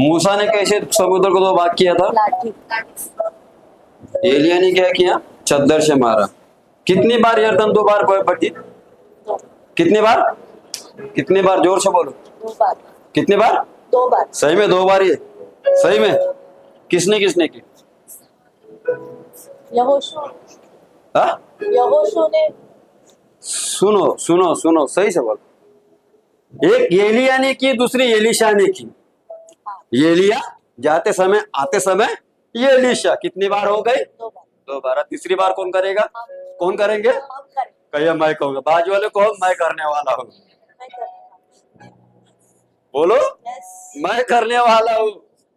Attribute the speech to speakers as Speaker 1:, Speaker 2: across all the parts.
Speaker 1: मूसा ने कैसे समुद्र को दो भाग किया था?
Speaker 2: लाठी।
Speaker 1: एलिया ने क्या किया? चद्दर से मारा। कितनी बार यरदन दो बार बटी?
Speaker 2: दो।
Speaker 1: कितनी बार? कितनी बार? जोर से बोलो।
Speaker 2: 2 बार।
Speaker 1: कितनी बार?
Speaker 2: 2 बार।
Speaker 1: सही में 2 बार? ये सही में? किसने किसने की?
Speaker 2: यहोशू।
Speaker 1: हाँ?
Speaker 2: यहोशू ने।
Speaker 1: सुनो सुनो सुनो, सही से बोलो। एक एलिया ने की, दूसरी एलिशा ने की। एलिया जाते समय, आते समय ये एलिशा। कितनी बार हो गई?
Speaker 2: 2 बार।
Speaker 1: 2 बार। तीसरी बार कौन करेगा? कौन करेंगे?
Speaker 2: हम करें।
Speaker 1: कहिए मैं कहूंगा। बाजू वाले को मैं करने वाला हूँ।
Speaker 2: मैं करें।
Speaker 1: बोलो,
Speaker 2: यस।
Speaker 1: मैं करने वाला हूँ।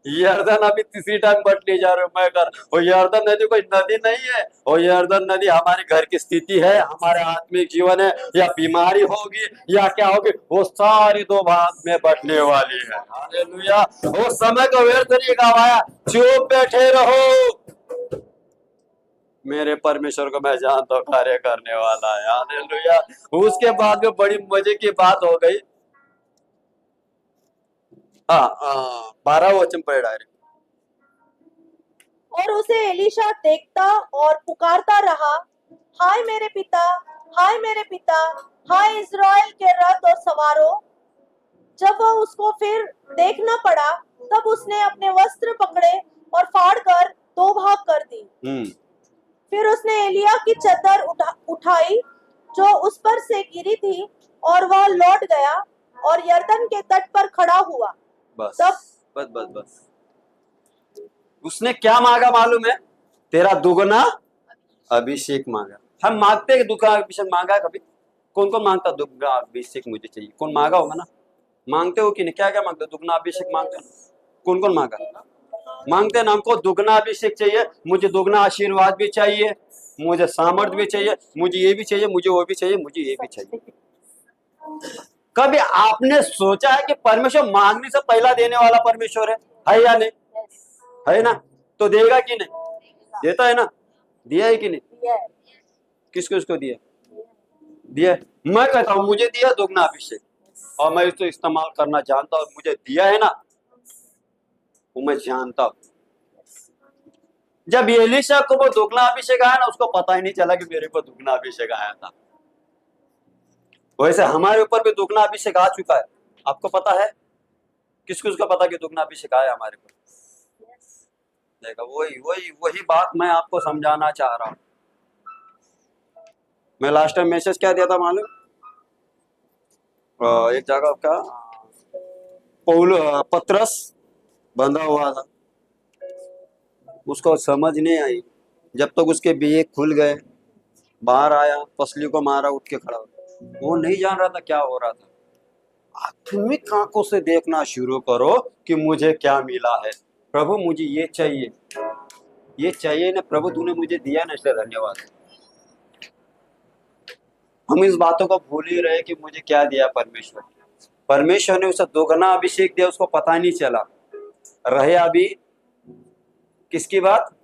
Speaker 1: यर्दन अभी तीसरी टाइम बट ले जा रहे हो, मैं कर। और यर्दन नदी कोई नदी नहीं है। और यर्दन नदी हमारे घर की स्थिति है, हमारे आत्मिक जीवन है, या बीमारी होगी या क्या होगी, वो सारी 2 भाग में बटने वाली है। हालेलुया। वो समय को व्यर्थ नहीं गवाया। चुप बैठे रहो। मेरे परमेश्वर को मैं जानता हूँ कार्य करने वाला है। हालेलुया। उसके बाद में बड़ी मजे की बात हो गई। हाँ, 12 वचन पढ़े डायरेक्ट।
Speaker 2: और उसे एलीशा देखता और पुकारता रहा, हाय मेरे पिता, हाय मेरे पिता, हाय इज़राइल के रथ और सवारों। जब वह उसको फिर देख न पड़ा, तब उसने अपने वस्त्र पकड़े और फाड़कर 2 भाग कर दी। फिर उसने एलिया की चद्दर उठाई जो उस पर से गिरी थी, और वह लौट गया और यरदन के तट पर खड़ा हुआ।
Speaker 1: बस
Speaker 2: तब
Speaker 1: बस बस बस। उसने क्या मांगा मालूम है? तेरा दुगना अभिषेक मांगा। हम मांगते हैं दुगना अभिषेक। मांगा कभी? कौन कौन मांगता दुगना अभिषेक मुझे चाहिए? कौन मांगा होगा ना? मांगते हो कि नहीं? क्या क्या मांगते हो? दुगना अभिषेक मांगते हो? कौन कौन मांगा? मांगते हैं ना। हमको दुगना अभिषेक चाहिए, मुझे दुगना आशीर्वाद भी चाहिए, मुझे सामर्थ्य भी चाहिए, मुझे ये भी चाहिए, मुझे वो भी चाहिए, मुझे ये भी चाहिए। कभी आपने सोचा है कि परमेश्वर मांगने से पहला देने वाला परमेश्वर है या नहीं? है ना? तो देगा कि नहीं? देता है ना? दिया है कि नहीं? किसको किसको दिया? दिया। मैं कहता हूं मुझे दिया दुगना अभिषेक, और मैं इसको इस्तेमाल करना जानता हूं। मुझे दिया है ना, वो मैं जानता हूं। जब एलीशा को वो दुगना अभिषेक आया ना, उसको पता ही नहीं चला कि मेरे को दुगना अभिषेक आया था। वैसे हमारे ऊपर भी दुगना अभिषेक आ चुका है। आपको पता है? किसको किसको पता कि दुगना अभिषेक आया हमारे ऊपर? देखा, वही वही वही बात मैं आपको समझाना चाह रहा हूं। मैं लास्ट टाइम मैसेज क्या दिया था मालूम? एक जगह का पौल पत्रस बंधा हुआ था, उसको समझ नहीं आई। जब तक उसके बीए खुल गए, बाहर आया, पसली को मारा, उठ के खड़ा हो। वो नहीं जान रहा था क्या हो रहा था। आत्मिक आंखों से देखना शुरू करो कि मुझे क्या मिला है। प्रभु मुझे ये चाहिए, ये चाहिए ना प्रभु, तूने मुझे दिया ना, इसलिए धन्यवाद। हम इस बातों को भूल ही रहे कि मुझे क्या दिया परमेश्वर। परमेश्वर ने उसे दोगुना अभिषेक दिया, उसको पता नहीं चला। रहे अभी किसकी बात?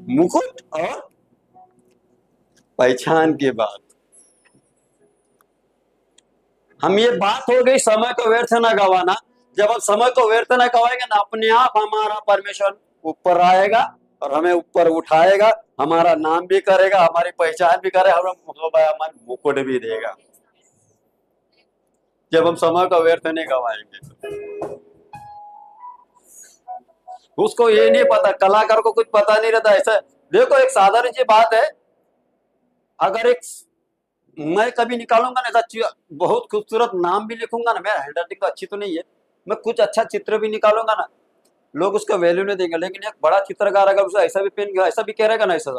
Speaker 1: मुकुट और पहचान की बात। हम ये बात हो गई समय को व्यर्थ न गवाना। जब हम समय को व्यर्थ न गवाएंगे ना, अपने आप हमारा परमेश्वर ऊपर आएगा और हमें ऊपर उठाएगा, हमारा नाम भी करेगा, हमारी पहचान भी करेगा, हमारे मुकुट भी देगा। जब हम समय को व्यर्थ नहीं गवाएंगे। उसको ये नहीं पता, कलाकार को कुछ पता नहीं रहता। ऐसा देखो, एक साधारण सी बात है। अगर एक मैं कभी निकालूंगा ना ऐसा बहुत खूबसूरत नाम भी लिखूंगा ना, मेरा हैंडराइटिंग तो अच्छी तो नहीं है, मैं कुछ अच्छा चित्र भी निकालूंगा ना, लोग उसका वैल्यू नहीं देंगे। लेकिन एक बड़ा चित्रकार अगर उसे ऐसा भी पेन ऐसा भी कह रहेगा ना, ऐसा,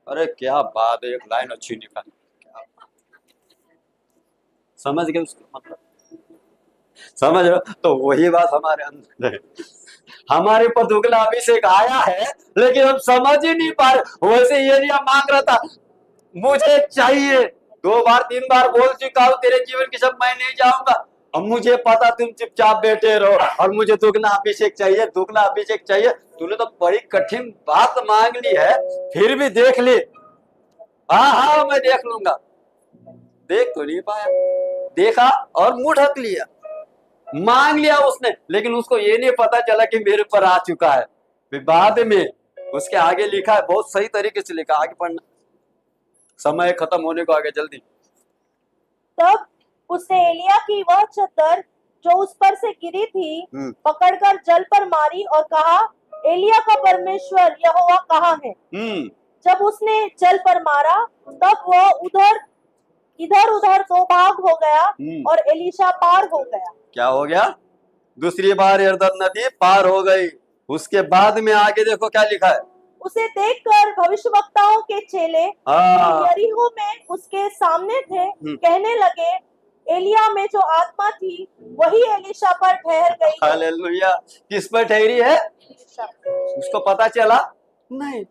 Speaker 1: अरे क्या बात है, एक लाइन अच्छी निकाली। समझ गए उसका मतलब? समझ रहे हो? तो वही बात हमारे अंदर है। हमारे पर दुगना अभिषेक आया है, लेकिन हम समझ ही नहीं पा रहे। वैसे ये नहीं मांग रहा था, मुझे चाहिए। 2 बार 3 बार बोल चुका हूं तेरे जीवन की सब मैं नहीं जाऊंगा। अब मुझे पता तुम चुपचाप बैठे रहो, और मुझे दुगना अभिषेक चाहिए, दुगना अभिषेक चाहिए। तूने तो बड़ी कठिन बात मांग ली है, फिर भी देख ली। हाँ मैं देख लूंगा। देख तो नहीं पाया, देखा और मुंह ढक लिया। मांग लिया उसने, लेकिन उसको ये नहीं पता चला कि मेरे ऊपर आ चुका है। फिर बाद में उसके आगे लिखा है, बहुत सही तरीके से लिखा, आगे पढ़ना, समय खत्म होने को आगे, जल्दी।
Speaker 2: तब उसने एलिया की वह चद्दर जो उस पर से गिरी थी पकड़कर जल पर मारी और कहा, एलिया का परमेश्वर यहोवा कहाँ है? जब उसने जल पर मारा तब वह इधर उधर दो भाग हो गया और एलीशा पार हो गया।
Speaker 1: क्या हो गया? दूसरी बार यरदन नदी पार हो गई। उसके बाद में आगे देखो क्या लिखा है।
Speaker 2: उसे देखकर भविष्यवक्ताओं के चेले यरीहो में उसके सामने थे, कहने लगे, एलिया में जो आत्मा थी वही एलीशा पर ठहर गई।
Speaker 1: हालेलुया। किस पर ठहरी है? उसको पता चला नहीं,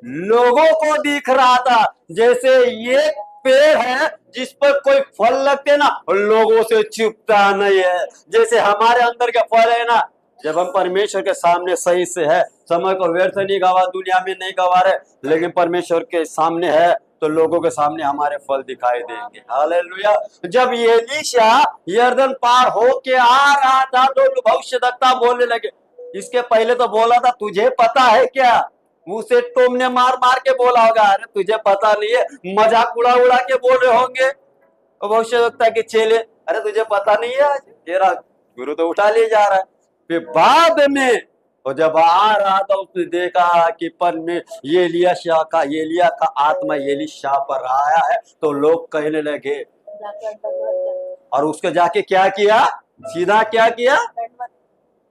Speaker 1: लोगों को दिख रहा था। जैसे ये पेड़ है जिस पर कोई फल लगते ना, लोगों से छुपता नहीं है। जैसे हमारे अंदर के फल है ना, जब हम परमेश्वर के सामने सही से है, समय को व्यर्थ नहीं गवा, दुनिया में नहीं गवा रहे, लेकिन परमेश्वर के सामने है, तो लोगों के सामने हमारे फल दिखाई देंगे। हालेलुया। जब एलीशा यरदन पार होके आ रहा था तो भविष्यद्वक्ता बोलने लगे। इसके पहले तो बोला था, तुझे पता है क्या? उसे तुमने मार मार के बोला होगा, अरे तुझे पता नहीं है, मजाक उड़ा उड़ा के बोल रहे होंगे भविष्यद्वक्ता के चेले, अरे तुझे पता नहीं है, तेरा गुरु तो उठा ले जा रहा है। फिर बाद में और जब आ रहा था उसने देखा कि पर में एलिया का आत्मा एलीशा पर आया है, तो लोग कहने लगे, और उसको जाके क्या किया? सीधा क्या किया?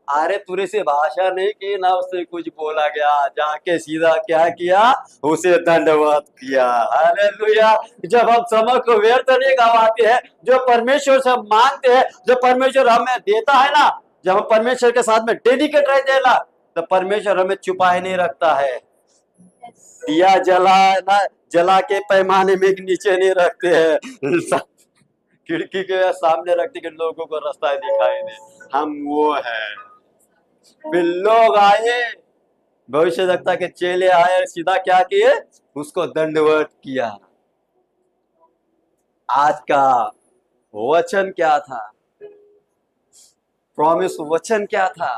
Speaker 1: अरे तुरे से भाषा नहीं की ना, उससे कुछ बोला गया, जाके सीधा क्या किया? उसे दंडवत किया। हालेलुया। जब हम समय को व्यर्थ नहीं गवाते हैं, जो परमेश्वर से मांगते हैं, जो परमेश्वर हमें देता है ना, जब हम परमेश्वर के साथ में डेडिकेट रहते हैं ना, तो परमेश्वर हमें छुपाए नहीं रखता है। दिया जला के पैमाने में नीचे नहीं रखते हैं, खिड़की के सामने रखते कि लोगों को रास्ता दिखाई दे। हम वो है। फिर लोग आए, भविष्यद्वक्ता के चेले आए, सीधा क्या किए? उसको दंडवत किया। आज का वचन क्या था? प्रॉमिस वचन क्या था?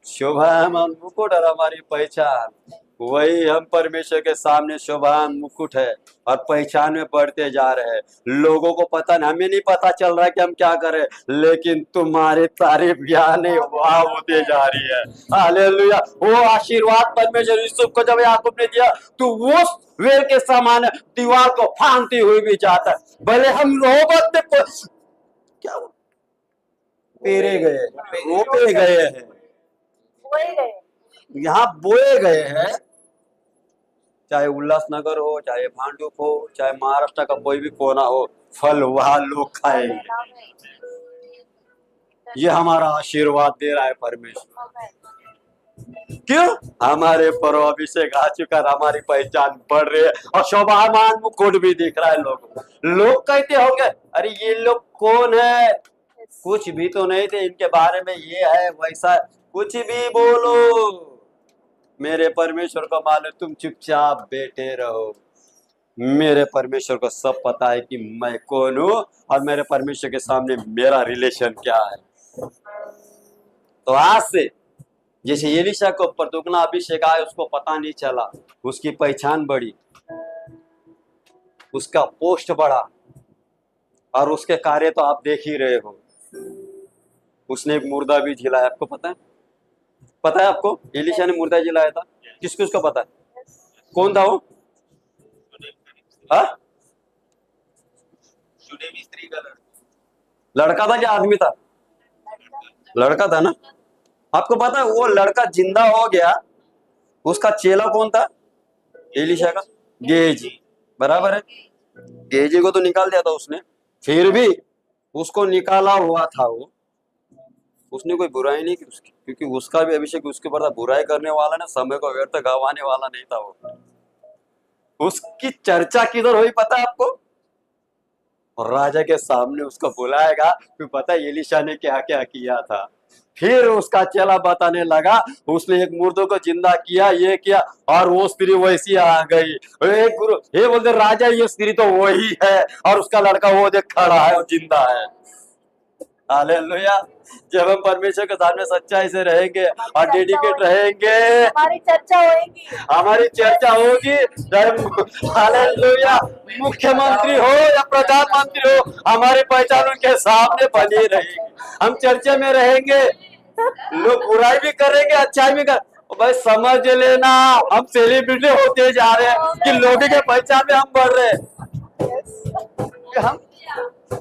Speaker 1: शोभायमान मुकुट और हमारी पहचान, वही हम परमेश्वर के सामने शोभायमान मुकुट है और पहचान में बढ़ते जा रहे हैं। लोगों को पता नहीं, हमें नहीं पता चल रहा है कि हम क्या करें, लेकिन तुम्हारी तारीफ ज्ञानी वाह होते जा रही है। हालेलुया। वो आशीर्वाद परमेश्वर यूसुफ को जब याकूब ने दिया, तो वो वेल के समान दीवार को फांदती हुई भी जाता है। भले हम रोबत में क्या पेरे गए, रोपे गए हैं, यहाँ बोए गए हैं, चाहे उल्लासनगर हो, चाहे भांडुप हो, चाहे महाराष्ट्र का कोई भी कोना हो, फल वहां लोग खाएंगे। ये हमारा आशीर्वाद दे रहा है परमेश्वर। क्यों? हमारे पर अभिषेक आ चुका, हमारी पहचान बढ़ रही है और शोभामान मुकुट भी दिख रहा है। लोग कहते होंगे, अरे ये लोग कौन है? कुछ भी तो नहीं थे इनके बारे में, ये है वैसा, कुछ भी बोलो, मेरे परमेश्वर को मालूम, तुम चुपचाप बैठे रहो। मेरे परमेश्वर को सब पता है कि मैं कौन हूं और मेरे परमेश्वर के सामने मेरा रिलेशन क्या है। तो आज से जैसे एलीशा को ऊपर दुगना अभिषेक आया, उसको पता नहीं चला, उसकी पहचान बढ़ी, उसका पोस्ट बढ़ा, और उसके कार्य तो आप देख ही रहे हो। उसने एक मुर्दा भी जिलाया, आपको पता है? पता है आपको? एलीशा ने मुर्दा जिलाया था। किसको उसको पता है? कौन था वो? हाँ? लड़का था क्या आदमी था? लड़का था ना। आपको पता है वो लड़का जिंदा हो गया, उसका चेला कौन था? एलीशा का गेजी। बराबर है, गेजी को तो निकाल दिया था उसने, फिर भी उसको निकाला हुआ था वो, उसने कोई बुराई नहीं की उसकी, क्योंकि उसका भी अभिषेक उसके ऊपर था। बुराई करने वाला ना, समय को व्यर्थ गवाने वाला नहीं था वो। उसकी चर्चा किधर हुई पता है आपको? और राजा के सामने उसको बुलाएगा, फिर पता है एलीशा ने क्या क्या किया था। फिर उसका चेला बताने लगा, उसने एक मुर्दों को जिंदा किया, ये किया, और वो स्त्री वैसी आ गई। एक गुरु ये बोलते, राजा ये स्त्री तो वही है, और उसका लड़का वो देख खड़ा है, वो जिंदा है। हालेलुया। जब हम परमेश्वर के सामने सच्चाई से रहेंगे और डेडिकेट रहेंगे,
Speaker 2: हमारी चर्चा होगी,
Speaker 1: हमारी चर्चा होगी। हालेलुया। मुख्यमंत्री हो या प्रधानमंत्री हो, हमारी पहचान उनके सामने बनी रहेगी। हम चर्चा में रहेंगे, लोग बुराई भी करेंगे, अच्छाई भी कर, भाई समझ लेना हम सेलिब्रिटी होते जा रहे हैं कि लोगों के पहचान में हम बढ़ रहे हैं। हम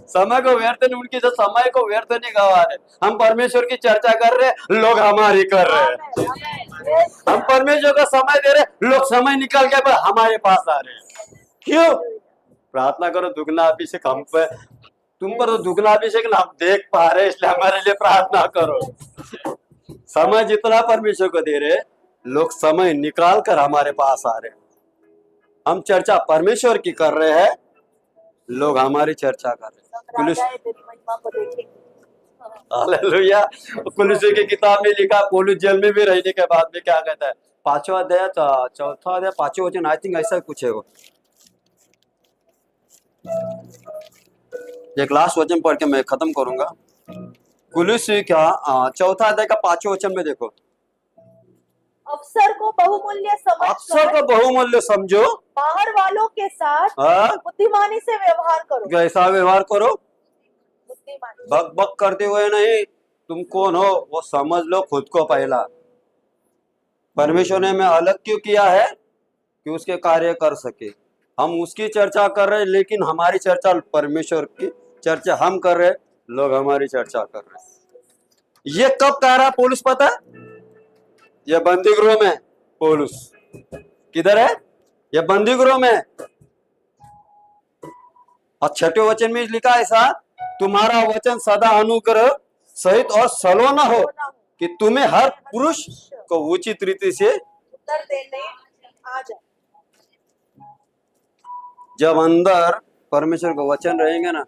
Speaker 1: समय को व्यर्थ नहीं, उनकी जो समय को व्यर्थ नहीं गवा रहे। हम परमेश्वर की चर्चा कर रहे, लोग हमारी कर रहे हैं। हम परमेश्वर का समय दे रहे, लोग समय निकाल के हमारे पास आ रहे हैं। क्यों? प्रार्थना करो दुगना अभिषेक हम पे, तुम पर तो दुगना अभिषेक ना हम देख पा रहे, इसलिए हमारे लिए प्रार्थना करो। समय जितना परमेश्वर को दे रहे, लोग समय निकाल कर हमारे पास आ रहे। हम चर्चा परमेश्वर की कर रहे हैं, लोग हमारी चर्चा कर रहे हैं। हालेलुया। कुलुसी की किताब में लिखा, पौलुस जेल में भी रहने के बाद में क्या कहता है, 5वां अध्याय, 4था अध्याय, 5वें वचन, आई थिंक ऐसा कुछ है वो। एक लास्ट वचन पढ़ के मैं खत्म करूंगा। कुलुसी का 4था अध्याय का 5वें वचन में देखो,
Speaker 2: अवसर को बहुमूल्य समझ,
Speaker 1: अवसर को बहुमूल्य समझो,
Speaker 2: बाहर वालों के साथ बुद्धिमानी से व्यवहार करो।
Speaker 1: कैसा व्यवहार करो?
Speaker 2: बुद्धिमानी।
Speaker 1: बक बक करते हुए नहीं। तुम कौन हो वो समझ लो खुद को पहला। परमेश्वर ने हमें अलग क्यों किया है? कि उसके कार्य कर सके। हम उसकी चर्चा कर रहे हैं, लेकिन हमारी चर्चा परमेश्वर की चर्चा हम कर रहे, लोग हमारी चर्चा कर रहे। ये कब कह रहा पौलुस पता है? ये बंदी गृह में। पौलुस किधर है? ये बंदी गृह में। और 6वें वचन में लिखा ऐसा, तुम्हारा वचन सदा अनुग्रह सहित और सलोना हो, कि तुम्हें हर पुरुष को उचित रीति से
Speaker 2: उत्तर देने आ जाए।
Speaker 1: जब अंदर परमेश्वर का वचन रहेंगे ना,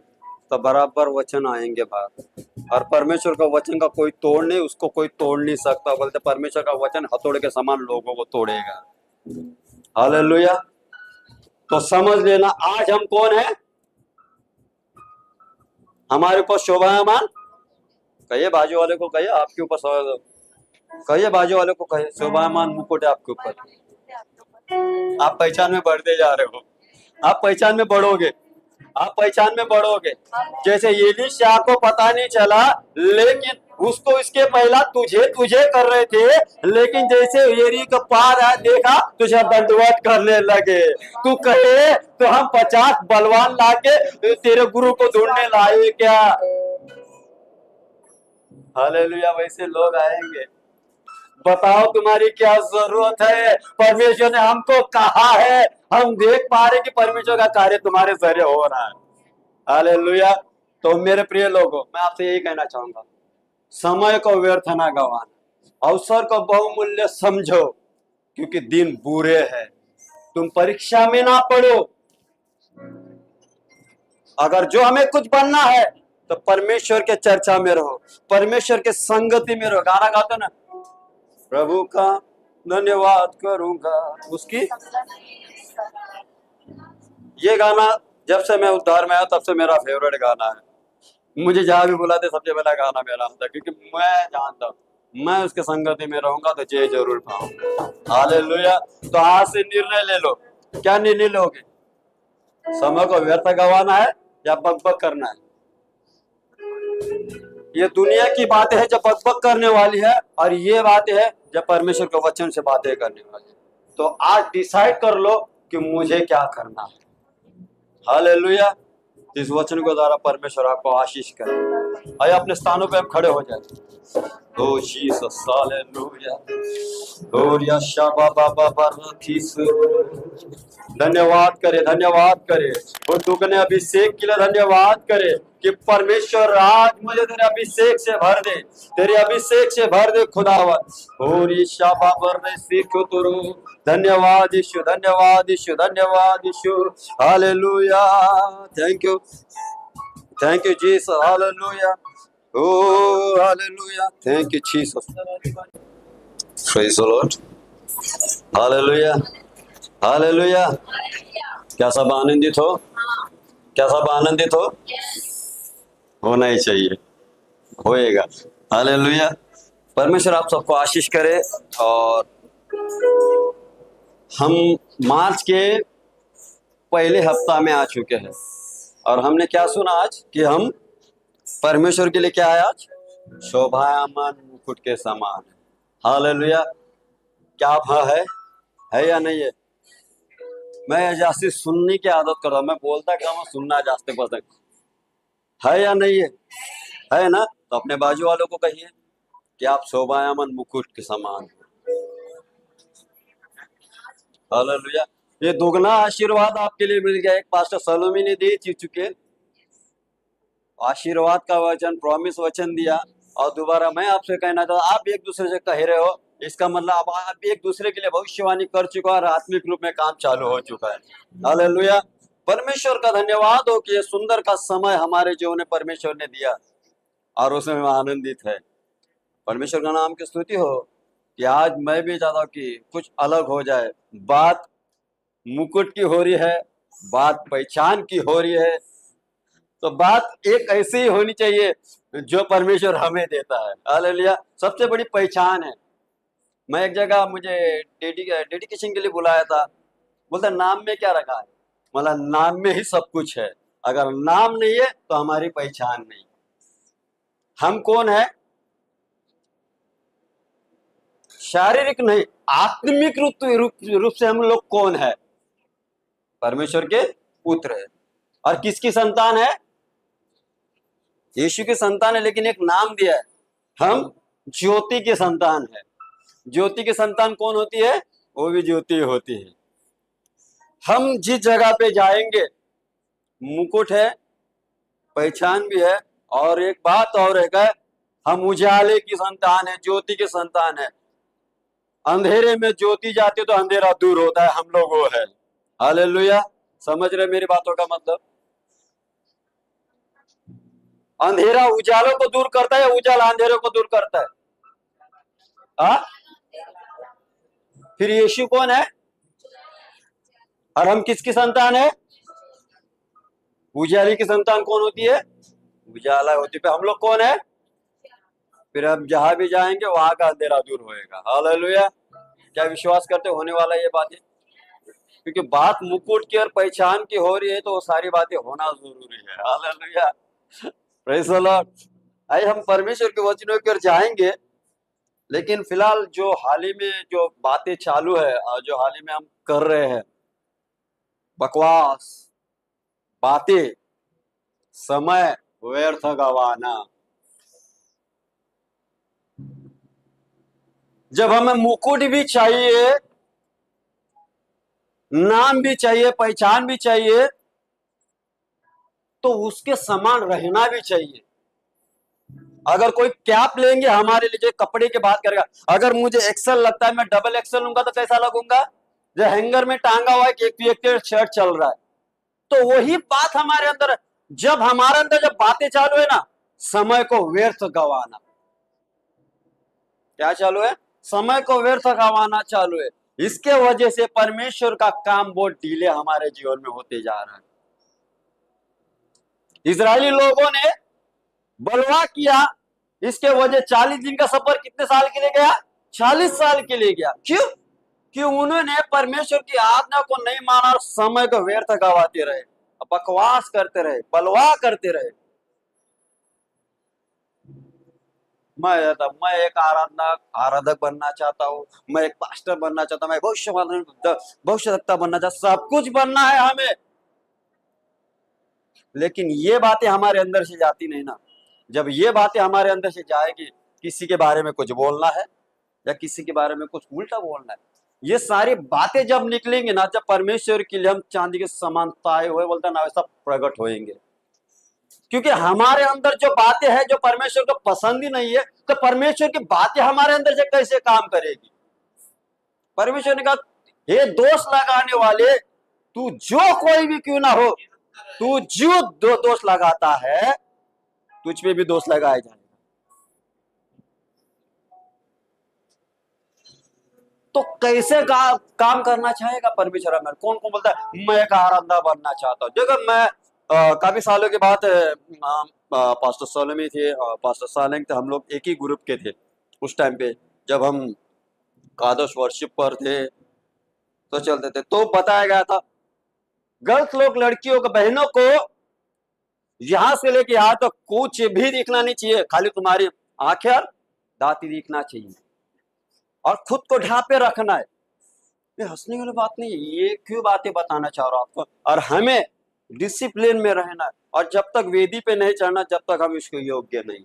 Speaker 1: तो बराबर वचन आएंगे बाहर। और परमेश्वर का वचन का कोई तोड़ नहीं, उसको कोई तोड़ नहीं सकता। बोलते परमेश्वर का वचन हथौड़े के समान लोगों को तोड़ेगा। हालेलुया। तो समझ लेना आज हम कौन है। हमारे ऊपर शोभायमान, कहिए बाजू वाले को, कहिए आपके ऊपर, कहिए बाजू वाले को, कहिए शोभायमान मुकुट है आपके ऊपर। आप पहचान में बढ़ते जा रहे हो, आप पहचान में बढ़ोगे, आप पहचान में बढ़ोगे। जैसे एलीशा को पता नहीं चला, लेकिन उसको इसके पहला तुझे तुझे कर रहे थे, लेकिन जैसे यरीहो पार है देखा, तुझे दंडवत करने लगे। तू कहे तो हम 50 बलवान लाके तेरे गुरु को ढूंढने लाए क्या? हालेलुया। वैसे लोग आएंगे, बताओ तुम्हारी क्या जरूरत है? परमेश्वर ने हमको कहा है, हम देख पा रहे कि परमेश्वर का कार्य तुम्हारे जरिए हो रहा है। हालेलुया। तो मेरे प्रिय लोगों, मैं आपसे यही कहना चाहूंगा, समय को व्यर्थ ना गवाना, अवसर को बहुमूल्य समझो, क्योंकि दिन बुरे हैं। तुम परीक्षा में ना पड़ो। अगर जो हमें कुछ बनना है तो परमेश्वर के चर्चा में रहो, परमेश्वर के संगति में रहो। गाना गाते ना, प्रभु का धन्यवाद करूंगा उसकी। ये गाना जब से मैं उद्धार में आया तब से मेरा फेवरेट गाना है। मुझे जहां भी बुलाते सबसे पहला गाना मेरा आता है, क्योंकि मैं जानता हूं मैं उसके संगति में रहूंगा तो जय जरूर पाऊंगा। हालेलुया। तो आज से निर्णय ले लो। क्या निर्णय लोगे? समय को व्यर्थ गवाना है या बकबक करना है? ये दुनिया की बातें है जो बकबक करने वाली है, और ये बातें है जो परमेश्वर के वचन से बातें करने वाली है। तो आज डिसाइड कर लो कि मुझे क्या करना है। हालेलुया। इस वचन के द्वारा परमेश्वर आपको आशीष करे। आइए अपने स्थानों पे आप खड़े हो जाए। ओ जीसस हालेलुया। और यशा बाबा बाबा रखीस, धन्यवाद करे, धन्यवाद करे। और दुगने अभिषेक के लिए धन्यवाद करे कि परमेश्वर आज मुझे तेरे अभिषेक से भर दे, तेरे अभिषेक से भर दे खुदावन। और यशा बाबा ने सीखो तुरु। धन्यवाद यीशु, धन्यवाद यीशु, धन्यवाद Yeshu. Hallelujah. Thank you, thank you Jesus. Hallelujah. Oh, hallelujah. Thank you, Jesus. Praise the Lord. Hallelujah. Hallelujah. क्या सब आनंदित हो? क्या सब आनंदित हो? होना ही चाहिए। होएगा। हालेलुया। परमेश्वर आप सबको आशीष करे। और हम मार्च के पहले हफ्ता में आ चुके हैं और हमने क्या सुना आज कि हम परमेश्वर के लिए क्या है आज? शोभायमान मुकुट के समान है। हालेलुया। क्या है या नहीं है? मैं जास्ती सुनने की आदत कर रहा हूँ, मैं बोलता क्या हूँ, सुनना जास्ती पसंद है या नहीं है ना? तो अपने बाजू वालों को कहिए कि आप शोभायमान मुकुट के समान हो। हालेलुया। ये दुगना आशीर्वाद आपके लिए मिल गया। एक पास्टर सलोमी ने दे चुके आशीर्वाद का वचन, प्रॉमिस वचन दिया, और दोबारा मैं आपसे कहना चाहता, आप एक दूसरे से कह रहे हो, इसका मतलब आप एक दूसरे के लिए भविष्यवाणी कर चुका और आत्मिक रूप में काम चालू हो चुका है। हालेलुया। परमेश्वर का धन्यवाद हो कि ये सुंदर का समय हमारे जीवन में परमेश्वर ने दिया और उसमें हम आनंदित है। परमेश्वर का नाम की स्तुति हो कि आज मैं भी चाहता हूँ कि कुछ अलग हो जाए। बात मुकुट की हो रही है, बात पहचान की हो रही है, तो बात एक ऐसी ही होनी चाहिए जो परमेश्वर हमें देता है। हालेलुया। सबसे बड़ी पहचान है। मैं एक जगह, मुझे डेडिकेशन के लिए बुलाया था, बोलता नाम में क्या रखा है? मतलब नाम में ही सब कुछ है। अगर नाम नहीं है तो हमारी पहचान नहीं। हम कौन है? शारीरिक नहीं, आत्मिक रूप से हम लोग कौन है? परमेश्वर के पुत्र है। और किसकी संतान है? यीशु की संतान है, लेकिन एक नाम दिया है, हम ज्योति की संतान है। ज्योति की संतान कौन होती है? वो भी ज्योति होती है। हम जिस जगह पे जाएंगे, मुकुट है, पहचान भी है, और एक बात और है, हम उजाले की संतान है, ज्योति की संतान है। अंधेरे में ज्योति जाती है तो अंधेरा दूर होता है, हम लोग वो है। हालेलुया। समझ रहे मेरी बातों का मतलब? अंधेरा उजालों को दूर करता है, उजाला अंधेरों को दूर करता है। फिर यीशु कौन है? और हम किसकी संतान है? उजाले की संतान कौन होती है? उजाला होती है। हम लोग कौन है? फिर हम जहां भी जाएंगे वहां का अंधेरा दूर होएगा। हालेलुया। क्या विश्वास करते होने वाला ये बातें? क्योंकि बात मुकुट की और पहचान की हो रही है तो वो सारी बातें होना जरूरी है। हालेलुया। Praise the Lord. आइए हम परमेश्वर के वचनों की ओर जाएंगे, लेकिन फिलहाल जो हाल ही में जो बातें चालू है और जो हाल ही में हम कर रहे हैं, बकवास बातें, समय व्यर्थ गवाना। जब हमें मुकुट भी चाहिए, नाम भी चाहिए, पहचान भी चाहिए, तो उसके समान रहना भी चाहिए। अगर कोई कैप लेंगे हमारे लिए, जो कपड़े की बात करेगा, अगर मुझे एक्सेल लगता है मैं डबल एक्सेल लूंगा तो कैसा लगूंगा? जो हैंगर में टांगा हुआ है कि एक शर्ट चल रहा है। तो वही बात हमारे अंदर है। जब हमारे अंदर जब बातें चालू है ना, समय को व्यर्थ गवाना। क्या चालू है? समय को व्यर्थ गवाना चालू है। इसके वजह से परमेश्वर का काम बहुत डिले हमारे जीवन में होते जा रहा है। इजरायली लोगों ने बलवा किया, इसके वजह 40 दिन का सफर कितने साल के लिए गया? 40 साल के लिए गया। क्यों? कि उन्होंने परमेश्वर की आज्ञा को नहीं माना और समय को व्यर्थ गवाते रहे, बकवास करते रहे, बलवा करते रहे। मैं एक आराधक बनना चाहता हूँ, मैं एक पास्टर बनना चाहता हूँ, मैं भविष्यवक्ता बनना चाहता, सब कुछ बनना है हमें, लेकिन ये बातें हमारे अंदर से जाती नहीं ना। जब ये बातें हमारे अंदर से जाएगी, किसी के बारे में कुछ बोलना है या किसी के बारे में कुछ उल्टा बोलना है, ये सारी बातें जब निकलेंगी ना, जब परमेश्वर के लिए हम चांदी के समान ताए हुए बोलते ना, वैसा प्रकट होएंगे। क्योंकि हमारे अंदर जो बातें हैं जो परमेश्वर को पसंद ही नहीं है, तो परमेश्वर की बातें हमारे अंदर से कैसे काम करेगी? परमेश्वर ने कहा, हे दोष लगाने वाले, तू जो कोई भी क्यों ना हो, तू जो दोष लगाता है, तुझ पे भी दोष लगाया जाएगा। तो कैसे काम करना चाहेगा परमेश्वर हमारे? कौन कौन बोलता है मैं एक आराधना बनना चाहता हूँ? देखो, मैं काफी सालों के बाद पास्टर सोलमी थे, पास्टर सालेंग थे, हम लोग एक ही ग्रुप के थे उस टाइम पे, जब हम कादश वर्शिप पर थे तो चलते थे। तो बताया गया था गर्ल्स लोग, लड़कियों को, बहनों को यहां से लेके यहां तक कुछ भी दिखना नहीं चाहिए, खाली तुम्हारी आंखें और दांत ही दिखना चाहिए और खुद को ढांपे रखना है। ये हंसने वाली बात नहीं है, ये क्यों बातें बताना चाह रहा हूं आपको। और हमें डिसिप्लिन में रहना है, और जब तक वेदी पे नहीं चढ़ना जब तक हम इसके योग्य नहीं।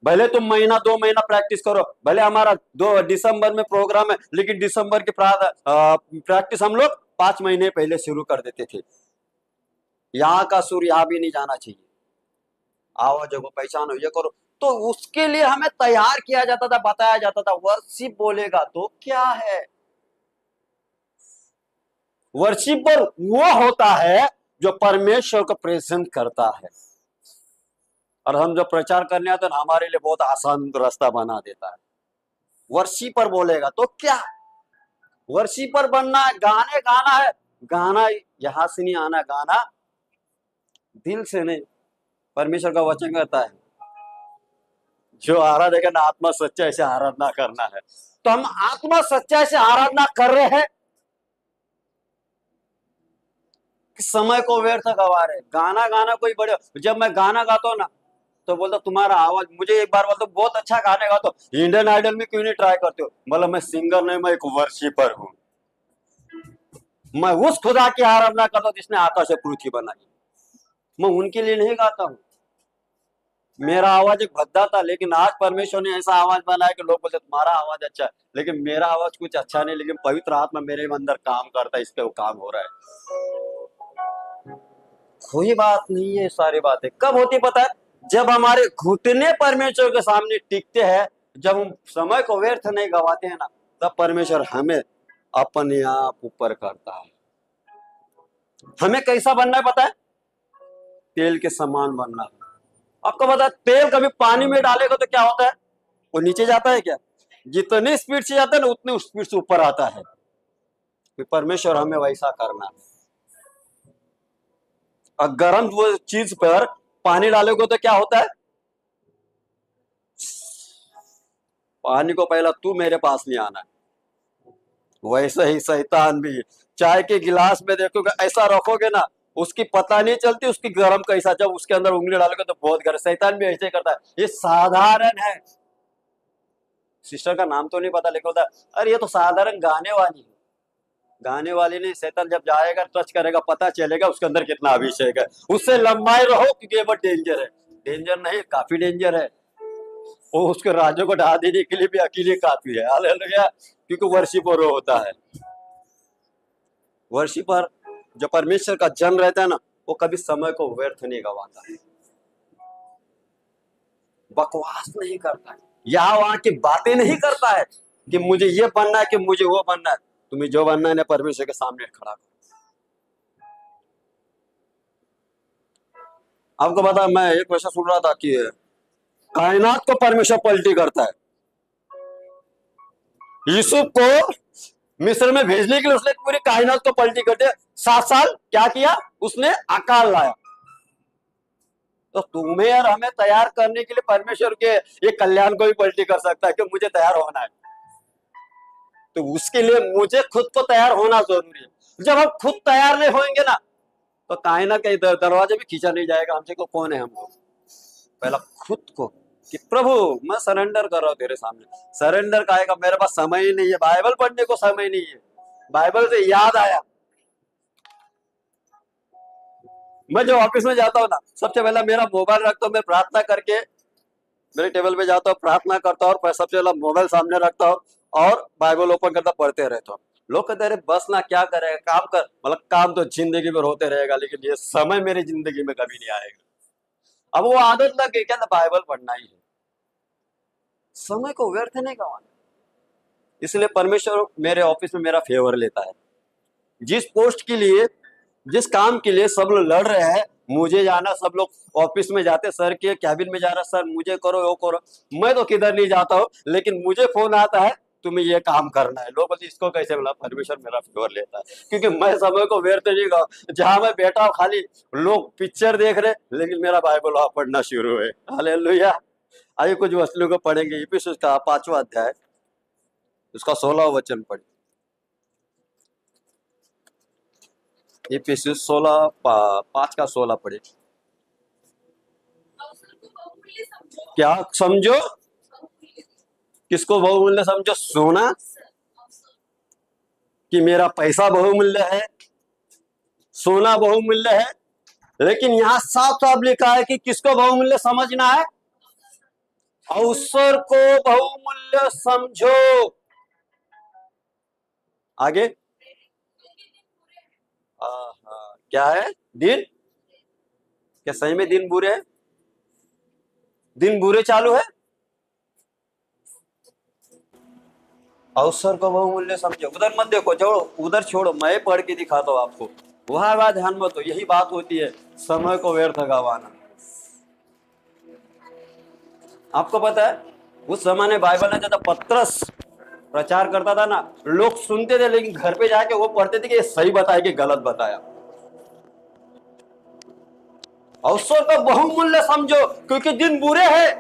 Speaker 1: भले तुम महीना 2 महीना प्रैक्टिस करो, भले हमारा 2 दिसंबर में प्रोग्राम है, लेकिन दिसंबर की प्रैक्टिस हम लोग 5 महीने पहले शुरू कर देते थे। यहाँ का सुर यहाँ भी नहीं जाना चाहिए, आवाजों को पहचानो, ये करो। तो उसके लिए हमें तैयार किया जाता था, बताया जाता था वर्शिप बोलेगा तो क्या है। वर्शिपर वो होता है जो परमेश्वर को प्रेजेंट करता है, और हम जब प्रचार करने आते हैं हमारे लिए बहुत आसान रास्ता बना देता है। वर्शिपर बोलेगा तो क्या, वर्शिपर बनना है, गाने गाना है। गाना यहां से नहीं आना, गाना दिल से नहीं। परमेश्वर का वचन कहता है जो आराधना ना आत्मा सच्चाई से आराधना करना है। तो हम आत्मा सच्चाई से आराधना कर रहे हैं, समय को व्यर्थ गवा रहे। गाना गाना कोई बड़े, जब मैं गाना गाता हूँ ना तो बोलता तुम्हारा आवाज, मुझे एक बार बोलता बहुत अच्छा गाने गाते हो, इंडियन आइडल में क्यों नहीं ट्राई करते हो। मतलब मैं सिंगर नहीं, मैं एक वर्शिपर हूँ। मैं उस खुदा की आराधना करता हूँ जिसने आकाश और पृथ्वी बनाई। मैं उनके लिए नहीं गाता हूँ। मेरा आवाज एक भद्दा था, लेकिन आज परमेश्वर ने ऐसा आवाज बनाया कि लोग बोलते तुम्हारा आवाज अच्छा है, लेकिन मेरा आवाज कुछ अच्छा नहीं, लेकिन पवित्र आत्मा मेरे अंदर काम करता है, इस पे वो काम हो रहा है। कोई बात नहीं है, सारी बातें कब होती पता है, जब हमारे घुटने परमेश्वर के सामने टिकते हैं, जब हम समय को व्यर्थ नहीं गवाते हैं ना, तब परमेश्वर हमें अपने आप ऊपर करता है। हमें कैसा बनना है पता है, तेल के समान बनना है। आपको पता है तेल कभी पानी में डालेगा तो क्या होता है, वो नीचे जाता है क्या, जितनी स्पीड से जाता है ना उतनी स्पीड से ऊपर आता है। तो परमेश्वर हमें वैसा करना है। और गर्म वो चीज पर पानी डालोगे तो क्या होता है, पानी को पहला तू मेरे पास नहीं आना है। वैसे ही शैतान भी चाय के गिलास में देखोगे ऐसा रखोगे ना, उसकी पता नहीं चलती उसकी गर्म कैसा, जब उसके अंदर उंगली डालोगे तो बहुत गर्म। शैतान भी ऐसे करता है, ये साधारण है। सिस्टर का नाम तो नहीं पता, लेकिन होता है अरे ये तो साधारण गाने वाली है। गाने वाली नहीं, शैतान जब जाएगा टच करेगा पता चलेगा उसके अंदर कितना अभिषेक है। उससे लंबाई रहो क्योंकि ये बहुत डेंजर है। डेंजर नहीं, काफी डेंजर है। वो उसके राज्यों को ढा देने के लिए भी अकेले काफी है। हालेलुया, क्योंकि वर्शिपर होता है। वर्शिपर जो परमेश्वर का जन रहता है ना, वो कभी समय को व्यर्थ नहीं गवाता है, बकवास नहीं करता है, यहाँ वहां की बातें नहीं करता है कि मुझे ये बनना है कि मुझे वो बनना है। तुम्हें जो बनना है ना परमेश्वर के सामने खड़ा करो। आपको पता है मैं एक वैसा सुन रहा था कि कायनात को परमेश्वर पलटी करता है। यूसुफ को मिस्र में भेजने के लिए उसने पूरी कायनात को पलटी कर दिया। 7 साल क्या किया उसने, अकाल लाया। तो तुम्हें और हमें तैयार करने के लिए परमेश्वर के ये कल्याण को भी पलटी कर सकता है कि मुझे तैयार होना है। तो उसके लिए मुझे खुद को तैयार होना जरूरी है। जब हम खुद तैयार नहीं होंगे ना तो कायनात के दरवाजे भी खींचा नहीं जाएगा हमसे को कौन है हमको। पहला खुद को कि प्रभु मैं सरेंडर कर रहा हूं तेरे सामने। सरेंडर का मेरे पास समय ही नहीं है, बाइबल पढ़ने को समय नहीं है। बाइबल से याद आया, मैं जो ऑफिस में जाता हूँ ना सबसे पहला मेरा मोबाइल रखता हूँ, मैं प्रार्थना करके मेरे टेबल पे जाता हूँ, प्रार्थना करता हूँ और सबसे पहला मोबाइल सामने रखता हूँ और बाइबल ओपन करता पढ़ते रहता हूँ। लोग कहते हैं बस ना क्या करेगा, काम कर। मतलब काम तो जिंदगी में होते रहेगा, लेकिन ये समय मेरी जिंदगी में कभी नहीं आएगा। अब वो आदत लग गई क्या ना, बाइबल पढ़ना ही है, समय को व्यर्थ नहीं गवाना। इसलिए परमेश्वर मेरे ऑफिस में मेरा फेवर लेता है। जिस पोस्ट के लिए, जिस काम के लिए सब लोग लड़ रहे हैं, मुझे जाना, सब लोग ऑफिस में जाते, सर के कैबिन में जा रहा, सर मुझे करो वो करो, मैं तो किधर नहीं जाता हूँ, लेकिन मुझे फोन आता है तुम्हें ये काम करना है। लोग बोलते इसको कैसे मिला? परमेश्वर मेरा फेवर लेता है, क्योंकि मैं समय को व्यर्थ नहीं कर, जहां मैं बैठा हूं खाली लोग पिक्चर देख रहे, लेकिन मेरा बाइबल वहां पढ़ना शुरू है। हालेलुया। आइए कुछ वचनों को पढ़ेंगे। इफिसियों का 5वां अध्याय, उसका 16वां वचन पढ़े। इफिसियों 5 का 16 पढ़े। क्या समझो? किसको बहुमूल्य समझो? सोना, कि मेरा पैसा बहुमूल्य है, सोना बहुमूल्य है। लेकिन यहां साफ साफ लिखा है कि किसको बहुमूल्य समझना है? अवसर को बहुमूल्य समझो। आगे क्या है? दिन, क्या सही में दिन बुरे है? दिन बुरे चालू है। अवसर को बहुमूल्य समझो। उधर मत देखो, छोड़ो उधर, छोड़ो, मैं पढ़ के दिखाता हूं आपको। वहां बात ध्यान मत दो। यही बात होती है समय को व्यर्थ गवाना। आपको पता है उस जमाने बाइबल में ज्यादा पत्रस प्रचार करता था ना, लोग सुनते थे, लेकिन घर पे जाके वो पढ़ते थे कि ये सही बताया कि गलत बताया। अवसर को बहुमूल्य समझो, क्योंकि दिन बुरे हैं।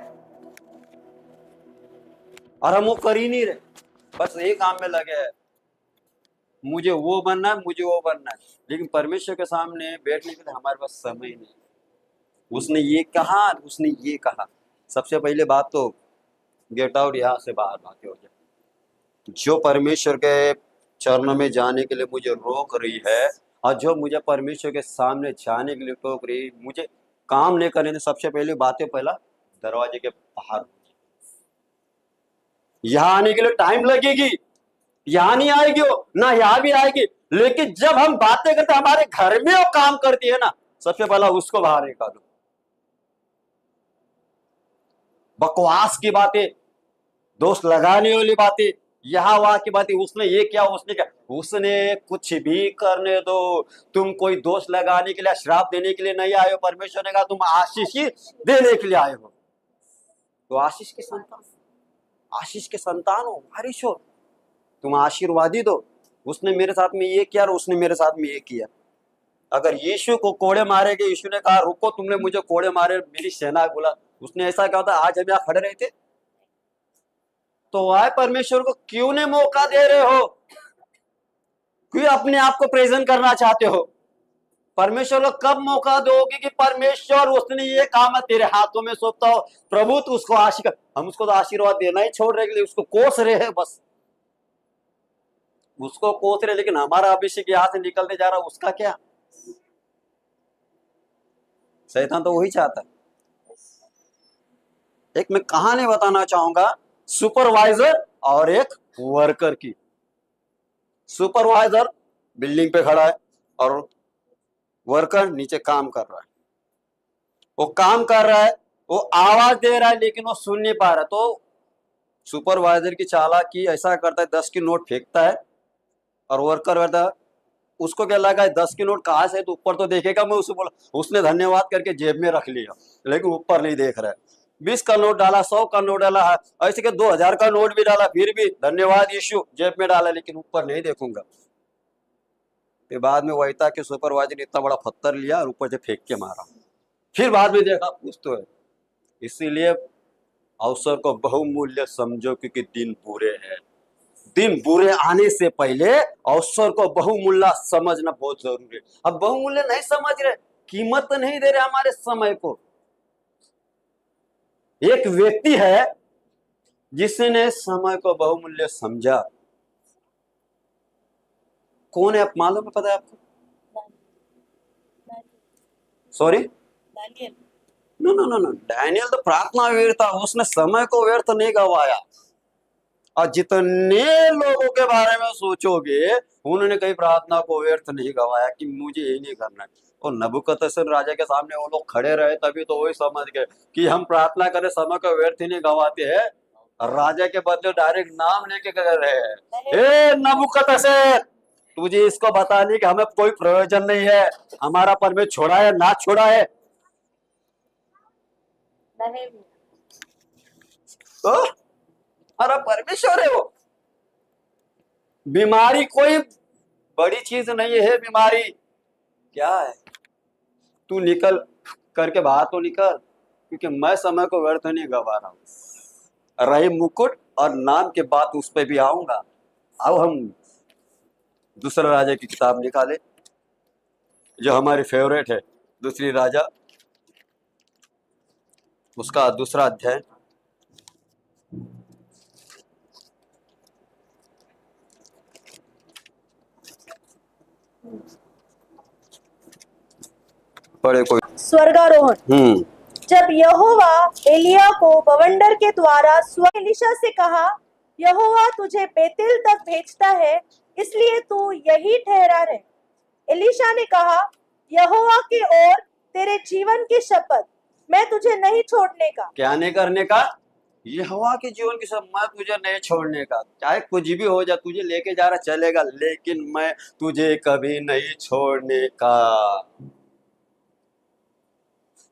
Speaker 1: और हम वो कर ही नहीं रहे, बस एक काम में लगे हैं, मुझे वो बनना है, मुझे वो बनना है। लेकिन परमेश्वर के सामने बैठने के लिए हमारे पास समय नहीं। उसने ये कहा, उसने ये कहा। सबसे पहले बात तो गेट आउट, यहां से बाहर भागे हो जाए। जो परमेश्वर के चरणों में जाने के लिए मुझे रोक रही है, और जो मुझे परमेश्वर के सामने जाने के लिए रोक रही, मुझे काम नहीं करने, सबसे पहले बात है, पहला दरवाजे के बाहर। यहाँ आने के लिए टाइम लगेगी, यहाँ नहीं आएगी वो, ना यहाँ भी आएगी। लेकिन जब हम बातें करते हमारे घर में वो काम करती है ना, सबसे पहला उसको बाहर निकालो। बकवास की बातें, दोस्त लगाने वाली बातें, यहाँ वहां की बातें, उसने ये किया, उसने क्या, उसने कुछ भी करने दो। तुम कोई दोस्त लगाने के लिए, श्राप देने के लिए नहीं आए हो। परमेश्वर ने कहा तुम आशीष ही देने के लिए आए हो। तो आशीष के संतान, आशीष के संतान हो, बारिश हो, तुम आशीर्वादी दो। उसने मेरे साथ में ये किया और उसने मेरे साथ में ये किया। अगर यीशु को कोड़े मारेंगे, यीशु ने कहा रुको, तुमने मुझे कोड़े मारे, मेरी सेना बुला, उसने ऐसा क्या होता, आज हम यहाँ खड़े रहे थे। तो आए परमेश्वर को क्यों नहीं मौका दे रहे हो? क्यों अपने आप को प्रेजेंट करना चाहते हो? परमेश्वर को कब मौका दोगे कि परमेश्वर उसने ये काम है तेरे हाथों में सौंपता हो, प्रभु तू उसको आशीर्वाद, हम उसको तो आशीर्वाद देना ही छोड़ रहे, के लिए उसको कोस रहे हैं, बस उसको कोस रहे। लेकिन हमारा अभिषेक यहां से निकलने जा रहा, उसका क्या? शैतान तो वही चाहता है। एक मैं कहानी बताना चाहूंगा, सुपरवाइजर और एक वर्कर की। सुपरवाइजर बिल्डिंग पे खड़ा है और वर्कर नीचे काम कर रहा है। वो काम कर रहा है, वो आवाज दे रहा है, लेकिन वो सुन नहीं पा रहा। तो सुपरवाइजर की चालाकी ऐसा करता है, 10 की नोट फेंकता है, और वर्कर कहता है, उसको क्या लगा 10 की नोट कहां से, तो ऊपर तो देखेगा। मैं उसे बोला, उसने धन्यवाद करके जेब में रख लिया, लेकिन ऊपर नहीं देख रहा है। 20 का नोट डाला, 100 का नोट डाला, ऐसे के 2000 का नोट भी डाला, फिर भी धन्यवाद यीशु जेब में डाला, लेकिन ऊपर नहीं देखूंगा। फिर बाद में वहीता के सुपरवाइजर ने इतना बड़ा पत्थर लिया और ऊपर से फेंक के मारा। फिर बाद में देखा कुछ तो है। इसीलिए अवसर को बहुमूल्य समझो, क्योंकि दिन बुरे हैं। दिन बुरे आने से पहले अवसर को बहुमूल्य समझना बहुत जरूरी है। अब बहुमूल्य नहीं समझ रहे, कीमत नहीं दे रहे हमारे समय को। एक व्यक्ति है जिसने समय को बहुमूल्य समझा। कौन है, आप मालूम है? पता है आपको? Sorry, no no no no, Daniel तो प्रार्थना वीर था, उसने समय को व्यर्थ नहीं गवाया। और जितने लोगों के बारे में सोचोगे, उन्होंने कहीं प्रार्थना को व्यर्थ नहीं गवाया कि मुझे यही नहीं करना है। और नबूकदनेस्सर राजा के सामने वो लोग खड़े रहे, तभी तो वही समझ गए कि हम प्रार्थना करें, समय को व्यर्थ ही नहीं गवाते हैं। राजा के बदले डायरेक्ट नाम लेके कर रहे हैं, ए नबूकदनेस्सर, तुझे इसको बताने कि हमें कोई प्रयोजन नहीं है, हमारा परमेश्वर छोड़ा है ना छोड़ा है। तो हमारा परमेश्वर है वो, बीमारी कोई बड़ी चीज नहीं है। बीमारी क्या है? तू निकल करके बाहर तो निकल, क्योंकि मैं समय को व्यर्थ नहीं गवा रहा हूं। रही मुकुट और नाम के बाद उस पर भी आऊंगा। अब हम दूसरा राजा की किताब निकाले, जो हमारी फेवरेट है, दूसरी राजा, उसका दूसरा अध्याय। पढ़े कोई।
Speaker 2: स्वर्गारोहण। जब यहोवा एलिया को बवंडर के द्वारा एलीशा से कहा, यहोवा तुझे बेतेल तक भेजता है, इसलिए तू यही ठहरा रहे। एलीशा ने कहा, यहोवा की ओर तेरे जीवन की शपथ, मैं तुझे नहीं छोड़ने का।
Speaker 1: क्या नहीं करने का? यहोवा के जीवन की शपथ, मैं तुझे नहीं छोड़ने का। चाहे कुछ भी हो जाए, तुझे लेके जा रहा चलेगा, लेकिन मैं तुझे कभी नहीं छोड़ने का।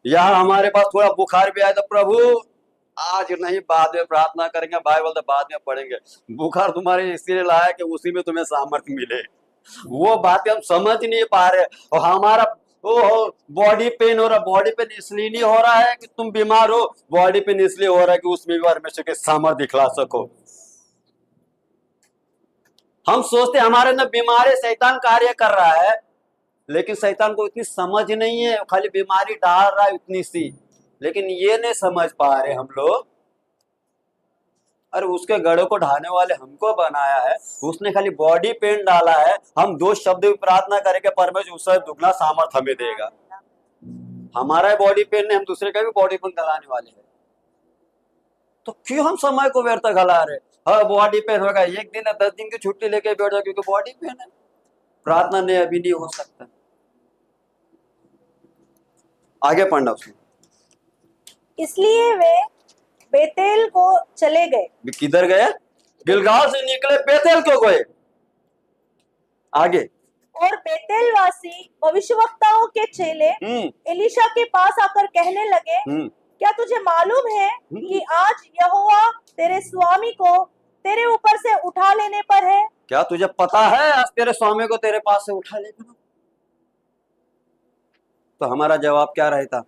Speaker 1: यहाँ हमारे पास थोड़ा बुखार भी आया तो प्रभु आज नहीं, बाद में प्रार्थना करेंगे, बाइबल तो बाद में पढ़ेंगे। बुखार तुम्हारे इसलिए लाया कि उसी में तुम्हें सामर्थ्य मिले। वो बातें हम समझ नहीं पा रहे। और हमारा बॉडी पेन हो रहा, बॉडी पेन इसलिए नहीं हो रहा है कि तुम बीमार हो, बॉडी पेन इसलिए हो रहा है कि उसमें भी परमेश्वर के सामर्थ्य दिखला सको। हम सोचते हमारे अंदर बीमारी, शैतान कार्य कर रहा है, लेकिन शैतान को इतनी समझ नहीं है, खाली बीमारी डाल रहा है उतनी सी। लेकिन ये नहीं समझ पा रहे हम लोग, अरे उसके गड़ों को ढाने वाले हमको बनाया है, उसने खाली बॉडी पेन डाला है। हम दो शब्द भी प्रार्थना करेंगे, परमेश्वर उससे दुगना सामर्थ हमें देगा। हमारा बॉडी पेन नहीं, हम दूसरे का भी बॉडी पेन गलाने वाले हैं। तो क्यों हम समय को व्यर्थ गला रहे? हाँ, बॉडी पेन होगा, एक दिन या 10 दिन की छुट्टी लेके बैठ जाओ, क्योंकि बॉडी पेन है। प्रार्थना नहीं, अभी नहीं हो सकता। आगे पढ़ना उसमें।
Speaker 2: इसलिए वे बेतेल को चले गए।
Speaker 1: किधर गए? गिलगाल से निकले, बेतेल क्यों गए? आगे।
Speaker 2: और बेतेल वासी भविष्यवक्ताओं के चेले एलीशा के पास आकर कहने लगे, क्या तुझे मालूम है कि आज यहोवा तेरे स्वामी को तेरे ऊपर से उठा लेने पर है?
Speaker 1: क्या तुझे पता है आज तेरे स्वामी को तेरे पास से उठा लेगा? तो हमारा जवाब क्या रहता?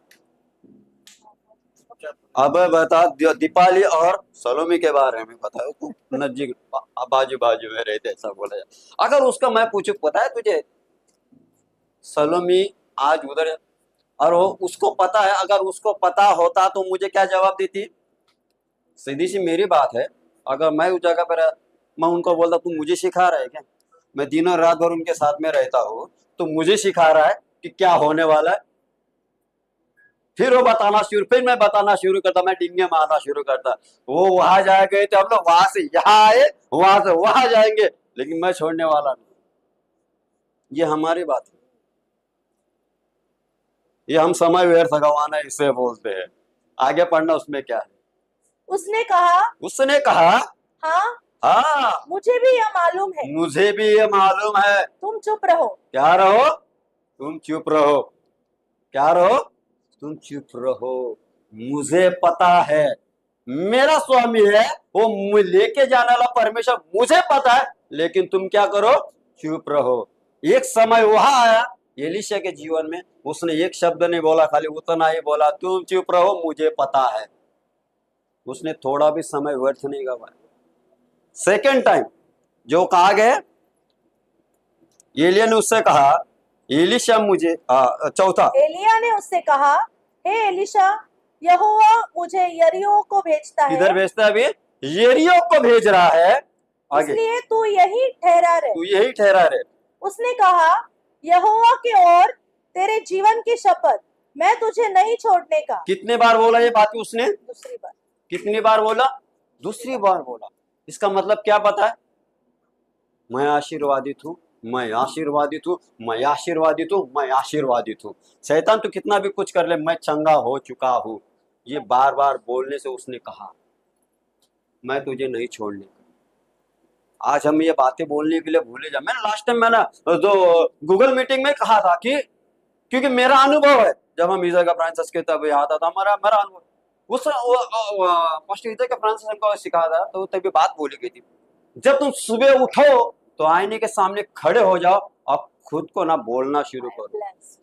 Speaker 1: अब बता, दीपाली और सलोमी के बारे में बताओ, नजदीक बाजू बाजू में रहते, ऐसा बोला जाए। अगर उसका मैं पूछू, पता है तुझे सलोमी आज उधर, और वो उसको पता है, अगर उसको पता होता तो मुझे क्या जवाब देती? सीधी सी मेरी बात है, अगर मैं उस जगह पर, मैं उनको बोलता तू मुझे सिखा रहा है क्या? मैं दिनों रात भर उनके साथ में रहता हूँ, तो मुझे सिखा रहा है कि क्या होने वाला है। फिर वो बताना शुरू, फिर मैं बताना शुरू करता, मैं डिंगे मारना शुरू करता। वो वहां जा गए थे, हम लोग वहां से यहाँ आए, वहां से वहां जाएंगे, लेकिन मैं छोड़ने वाला नहीं। ये हमारी बात है, ये हम समय व्यर्थ गंवाना इसे बोलते हैं। आगे पढ़ना, उसमें क्या है?
Speaker 2: उसने कहा,
Speaker 1: हाँ,
Speaker 2: मुझे भी यह मालूम है।
Speaker 1: मुझे भी ये मालूम है।
Speaker 2: तुम चुप रहो।
Speaker 1: क्या रहो? तुम चुप रहो। क्या रहो? तुम चुप रहो। मुझे पता है, मेरा स्वामी है, वो लेके जाने वाला परमेश्वर, मुझे पता है, लेकिन तुम क्या करो? चुप रहो। एक समय वहां आया एलीशा के जीवन में, उसने एक शब्द नहीं बोला, खाली उतना ही बोला, तुम चुप रहो, मुझे पता है। उसने थोड़ा भी समय व्यर्थ नहीं गवाया। सेकेंड टाइम जो कहा गया, एलिया ने उससे कहा, एलीशा मुझे, चौथा,
Speaker 2: एलिया ने उससे कहा, हे एलीशा, यहोवा मुझे यरीहो को भेजता है।
Speaker 1: किधर भेजता है? अभी यरीहो को भेज रहा है। आगे,
Speaker 2: इसलिए तू यही ठहरा रहे।
Speaker 1: तू यही ठहरा रहे।
Speaker 2: उसने कहा, यहोवा की ओर तेरे जीवन की शपथ, मैं तुझे नहीं छोड़ने का।
Speaker 1: कितने बार बोला ये बात उसने?
Speaker 2: दूसरी बार।
Speaker 1: कितनी बार बोला? दूसरी बार बोला। इसका मतलब क्या पता है? मैं आशीर्वादित हूँ, मैं आशीर्वादित हूँ, मैं आशीर्वादित हूँ, मैं आशीर्वादित हूँ। शैतान तो कितना भी कुछ कर ले, मैं चंगा हो चुका हूँ। ये बार बार बोलने से उसने कहा, मैं तुझे नहीं छोड़ने का। आज हम ये बातें बोलने के लिए भूले जा। मैंने लास्ट टाइम मैंने जो गूगल मीटिंग में कहा था कि क्योंकि मेरा अनुभव है, जब हम ईसा का फ्रांसिस के तब आता था, मेरा अनुभव उस पास्टर ईसा का फ्रांसिस हमको सिखा था, तो तभी बात बोली गई थी, जब तुम सुबह उठो तो आईने के सामने खड़े हो जाओ और खुद को ना बोलना शुरू करो,
Speaker 2: blessed.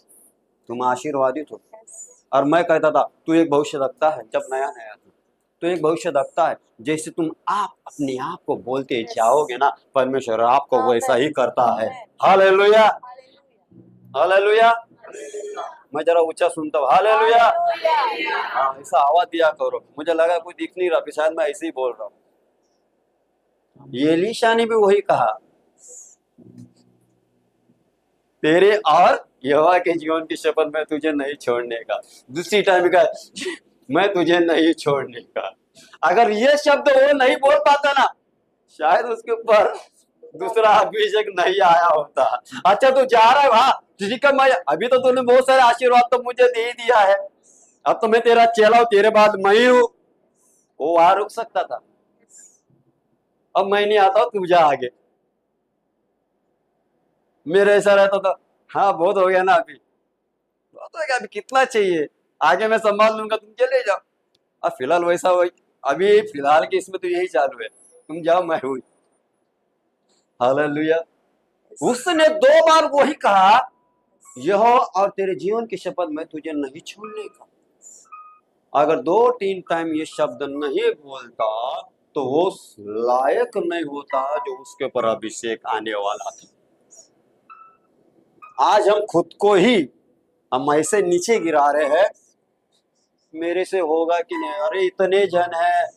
Speaker 1: तुम आशीर्वादित हो।
Speaker 2: Yes.
Speaker 1: और मैं कहता था तू एक भविष्य रखता है, जब नया नया था तो एक भविष्य रखता है, जैसे तुम आप अपने आप को बोलते जाओगे ना, परमेश्वर आपको वैसा ही करता है। Hallelujah, hallelujah. मैं जरा ऊंचा सुनता हूँ, हालेलुया। हाँ, ऐसा आवाज दिया करो। मुझे लगा कोई दिख नहीं रहा, शायद मैं ऐसे ही बोल रहा हूँ। एलीशा ने भी वही कहा, तेरे और यहोवा के जीवन की शपथ मैं तुझे नहीं छोड़ने का। दूसरी टाइम का मैं तुझे नहीं छोड़ने का। अगर ये शब्द वो नहीं बोल पाता ना, शायद उसके ऊपर दूसरा अभिषेक नहीं आया होता। अच्छा तू जा रहा है वहां, ठीक है, मैं अभी तो तूने बहुत सारे आशीर्वाद तो मुझे दे ही दिया है, अब तो मैं तेरा चेला हूं, तेरे बाद मैं ही हूं। वो वहां रुक सकता था, अब मैं नहीं आता हूं, तू जा आगे। मेरे ऐसा रहता था, हाँ बहुत हो गया ना, अभी बहुत हो गया, अभी कितना चाहिए, आगे मैं संभाल लूंगा, तुम चले जाओ। अब फिलहाल वैसा वही, अभी फिलहाल के इसमें तो यही चालू है, तुम जाओ मैं हूं। हालेलुया। उसने 2 बार वही कहा, यह और तेरे जीवन की शपथ मैं तुझे नहीं छोड़ने का। अगर 2-3 टाइम ये शब्द नहीं बोलता तो वो लायक नहीं होता जो उसके ऊपर अभिषेक आने वाला था। आज हम खुद को ही हम ऐसे नीचे गिरा रहे हैं, मेरे से होगा कि नहीं, अरे इतने जन है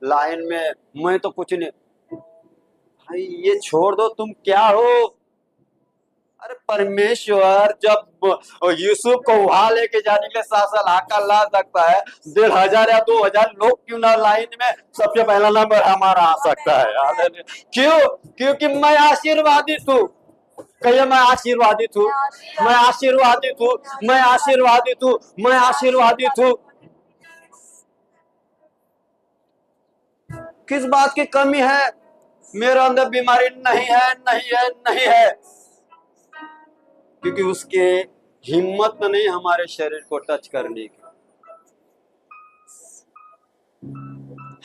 Speaker 1: लाइन में, मैं तो कुछ नहीं। भाई ये छोड़ दो, तुम क्या हो। अरे परमेश्वर जब यूसुफ को वहां लेके जाने के लिए 7 साल आकर ला सकता है, 1500 या 2000 लोग क्यों ना लाइन में सबसे पहला नंबर हमारा आ सकता है। क्यों? क्योंकि मैं आशीर्वादित हूँ। कहिए मैं आशीर्वादित हूँ, मैं आशीर्वादित हूँ, मैं आशीर्वादित हूँ, मैं आशीर्वादित हूँ। किस बात की कमी है? मेरे अंदर बीमारी नहीं है, नहीं है, नहीं है, क्योंकि उसके हिम्मत नहीं हमारे शरीर को टच करने की।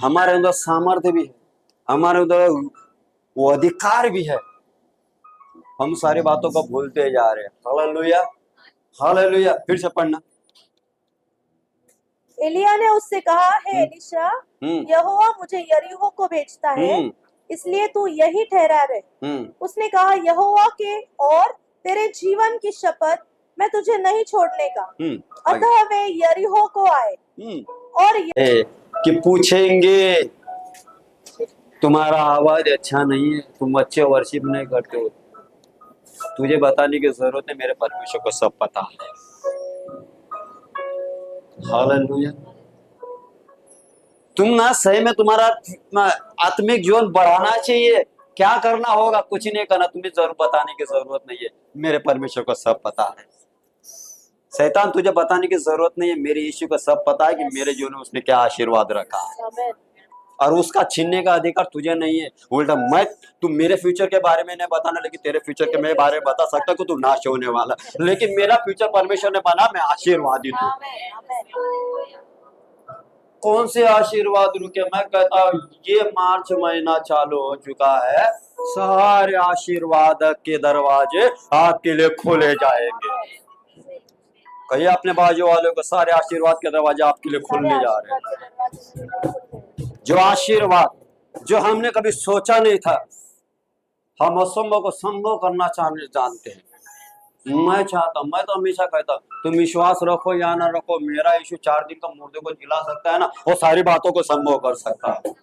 Speaker 1: हमारे अंदर सामर्थ्य भी है, हमारे अंदर वो अधिकार भी है, हम सारी बातों को भूलते जा रहे हैं। Hallelujah, hallelujah. फिर से पढ़ना।
Speaker 2: एलिया ने उससे कहा, हे एलीशा, यहोवा मुझे यरीहो को भेजता है, इसलिए तू यही ठहरा रहे। उसने कहा, यहोवा के और तेरे जीवन की शपथ मैं तुझे नहीं छोड़ने का। अतः वे यरीहो को आए और
Speaker 1: कि पूछेंगे तुम्हारा आवाज अच्छा नहीं है, तुम अच्छे वर्शिप नहीं करते हो, तुझे बताने की जरूरत है, मेरे परमेश्वर को सब पता है। हालेलुया। तुम ना सही में तुम्हारा आत्मिक जीवन बढ़ाना चाहिए, क्या करना होगा? कुछ नहीं करना, तुम्हें जरूर बताने की जरूरत नहीं है, मेरे परमेश्वर को सब पता है। शैतान तुझे बताने की जरूरत नहीं है, मेरे यीशु को सब पता है कि मेरे जीवन में उसने क्या आशीर्वाद रखा है, और उसका छीनने का अधिकार तुझे नहीं है। उल्टा मैं, तू मेरे फ्यूचर के बारे में नहीं बताना, लेकिन तेरे फ्यूचर के मेरे बारे में बता सकता कि तू नाश होने वाला, लेकिन मेरा फ्यूचर परमेश्वर ने बना, मैं आशीर्वादित हूँ। कौन से आशीर्वाद रुके? मैं कहता हूँ ये मार्च महीना चालू हो चुका है, सारे आशीर्वाद के दरवाजे आपके लिए खोले जाएंगे। कहिए अपने बाजू वालों को, सारे आशीर्वाद के दरवाजे आपके लिए खुलने जा रहे हैं। जो आशीर्वाद जो हमने कभी सोचा नहीं था, हम असंभव को संभव करना जानते हैं। मैं चाहता हूं, मैं तो हमेशा कहता हूं, तुम विश्वास रखो या ना रखो, मेरा यीशु 4 दिन का मुर्दे को जिला सकता है ना, वो सारी बातों को संभव कर सकता है।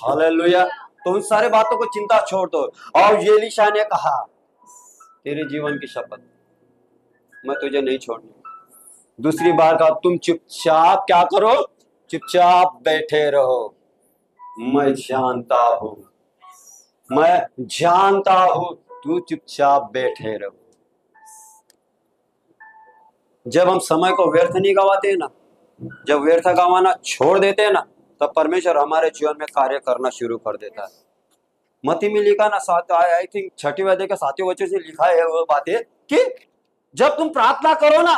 Speaker 1: हालेलुया। तो उन सारी बातों को चिंता छोड़ दो। और एलीशा ने कहा, तेरे जीवन की शपथ मैं तुझे नहीं छोड़ूंगा। दूसरी बार कहा, तुम चुपचाप क्या करो? चुपचाप बैठे रहो, मैं जानता हूं, मैं जानता हूं, तू चुपचाप बैठे रहो। जब हम समय को व्यर्थ नहीं गवाते हैं ना, जब व्यर्थ गवाना छोड़ देते हैं ना, तब परमेश्वर हमारे जीवन में कार्य करना शुरू कर देता है। मती में लिखा ना, आई थिंक 6वीं अध्याय के 7वें वचन से लिखा है वो बातें कि जब तुम प्रार्थना करो ना,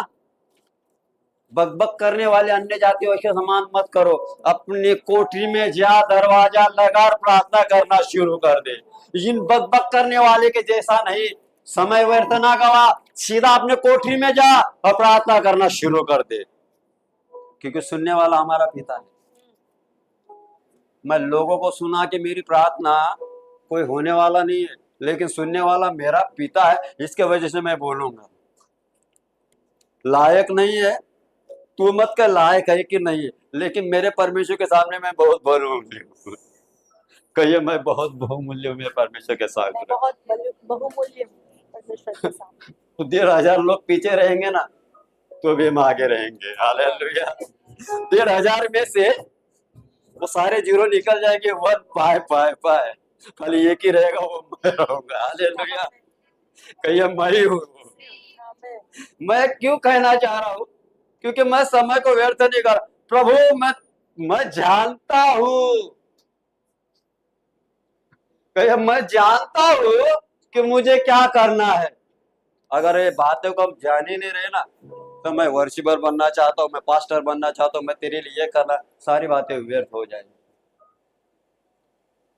Speaker 1: बकबक करने वाले अन्य जातियों के समान मत करो। अपनी कोठरी में जा, दरवाजा लगा और प्रार्थना करना शुरू कर दे। इन बकबक करने वाले के जैसा नहीं, समय व्यर्थ ना गवा, सीधा अपने कोठरी में जा और प्रार्थना करना शुरू कर दे, क्योंकि सुनने वाला हमारा पिता है। मैं लोगों को सुना कि मेरी प्रार्थना कोई होने वाला नहीं है, लेकिन सुनने वाला मेरा पिता है, इसके वजह से मैं बोलूंगा। लायक नहीं है तू मत कर, लायक है कि नहीं है, लेकिन मेरे परमेश्वर के सामने मैं बहुत बहुमूल्य हूँ। कहिए मैं बहुत बहुमूल्य हूँ मेरे परमेश्वर के
Speaker 2: मैं
Speaker 1: सामने।
Speaker 2: बहुत बहुमूल्य हूँ परमेश्वर के सामने।
Speaker 1: तो 1,500 लोग पीछे रहेंगे ना, तो भी हम आगे रहेंगे। हालेलुया। 1,500 में से वो सारे जीरो निकल जाएंगे, 1 पाए पाए पाए, खाली एक ही रहेगा, वो मैं रहूंगा। हालेलुया। कहिए मैं ही हूँ। मैं क्यों कहना चाह रहा हूँ, क्योंकि मैं समय को व्यर्थ नहीं कर। प्रभु मैं जानता हूँ, कहिए मैं जानता हूँ कि मुझे क्या करना है। अगर ये बातें को हम जान ही नहीं रहे ना, तो मैं वर्शिपर बनना चाहता हूँ, मैं पास्टर बनना चाहता हूँ, मैं तेरे लिए ये करना, सारी बातें व्यर्थ हो जाएंगी,